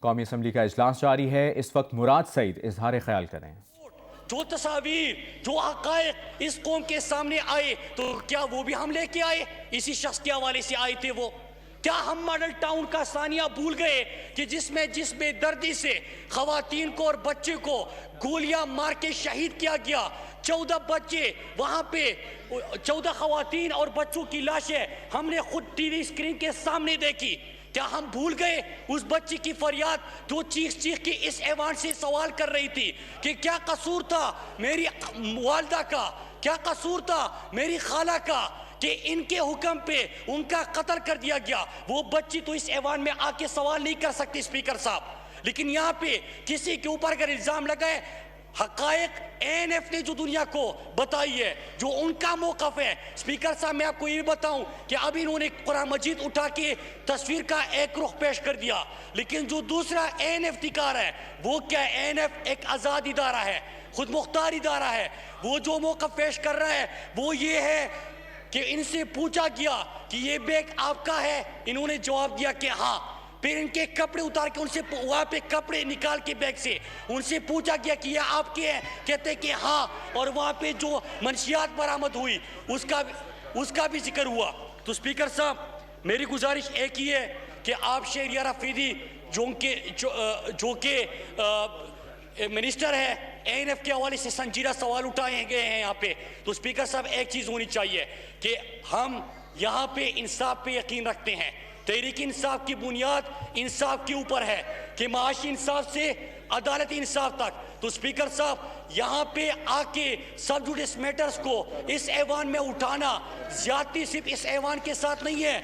قومی اسمبلی کا اجلاس جاری ہے. اس وقت مراد سعید اظہار خیال کریں. جو تصاویر جو حقائق اس قوم کے سامنے آئے تو کیا وہ بھی ہم لے کے آئے؟ اسی شخص کے حوالے سے آئے تھے وہ. کیا ہم ماڈل ٹاؤن کا ثانیہ بھول گئے کہ جس بے دردی سے خواتین کو اور بچے کو گولیاں مار کے شہید کیا گیا؟ 14 بچے وہاں پہ، 14 خواتین اور بچوں کی لاشیں ہم نے خود ٹی وی اسکرین کے سامنے دیکھی. کیا ہم بھول گئے اس بچی کی فریاد جو چیخ کے اس ایوان سے سوال کر رہی تھی کہ کیا قصور تھا میری والدہ کا، کیا قصور تھا میری خالہ کا کہ ان کے حکم پہ ان کا قتل کر دیا گیا؟ وہ بچی تو اس ایوان میں آ کے سوال نہیں کر سکتی اسپیکر صاحب. لیکن یہاں پہ کسی کے اوپر اگر الزام لگائے، حقائق ANF نے جو دنیا کو بتائی ہے، جو ان کا موقف ہے. اسپیکر صاحب میں آپ کو یہ بتاؤں کہ اب انہوں نے قرآن مجید اٹھا کے تصویر کا ایک رخ پیش کر دیا، لیکن جو دوسرا ANF دکھا رہا ہے وہ کیا؟ ANF ایک آزاد ادارہ ہے، خود مختار ادارہ ہے. وہ جو موقف پیش کر رہا ہے وہ یہ ہے کہ ان سے پوچھا گیا کہ یہ بیگ آپ کا ہے، انہوں نے جواب دیا کہ ہاں. پھر ان کے کپڑے اتار کے ان سے وہاں پہ کپڑے نکال کے بیگ سے ان سے پوچھا گیا کہ یہ آپ کے ہیں، کہتے کہ ہاں. اور وہاں پہ جو منشیات برآمد ہوئی اس کا بھی ذکر ہوا. تو اسپیکر صاحب میری گزارش ایک ہی ہے کہ آپ شہریار افریدی جو کہ منسٹر ہے ANF کے حوالے سے سنجیدہ سوال اٹھائے گئے ہیں یہاں پہ، تو اسپیکر صاحب ایک چیز ہونی چاہیے کہ ہم یہاں پہ انصاف پہ یقین رکھتے ہیں. تحریک انصاف کی بنیاد انصاف کے اوپر ہے کہ معاشی انصاف سے عدالتی انصاف تک. تو اسپیکر صاحب یہاں پہ آ کے سب جوڈیس میٹرز کو اس ایوان میں اٹھانا زیادتی صرف اس ایوان کے ساتھ نہیں ہے،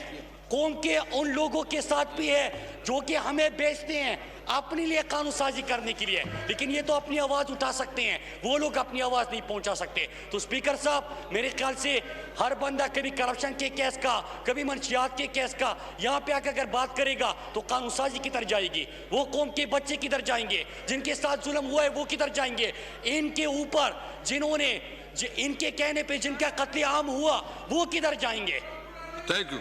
قوم کے ان لوگوں کے ساتھ بھی ہے جو کہ ہمیں بیچتے ہیں اپنے لیے قانون سازی کرنے کے لیے، لیکن یہ تو اپنی آواز اٹھا سکتے ہیں، وہ لوگ اپنی آواز نہیں پہنچا سکتے. تو اسپیکر صاحب میرے خیال سے ہر بندہ کبھی کرپشن کے کیس کا، کبھی منشیات کے کیس کا یہاں پہ آ کے اگر بات کرے گا تو قانون سازی کدھر جائے گی؟ وہ قوم کے بچے کدھر جائیں گے؟ جن کے ساتھ ظلم ہوا ہے وہ کدھر جائیں گے؟ ان کے اوپر جنہوں نے ان کے کہنے پہ جن کا قتل عام ہوا وہ کدھر جائیں گے؟ Thank you.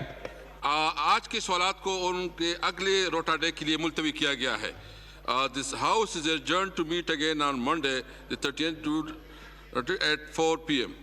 آج کے سوالات کو ان کے اگلے روٹا ڈے کے لیے ملتوی کیا گیا ہے. This house is adjourned to meet again on Monday, the 13th at 4 p.m.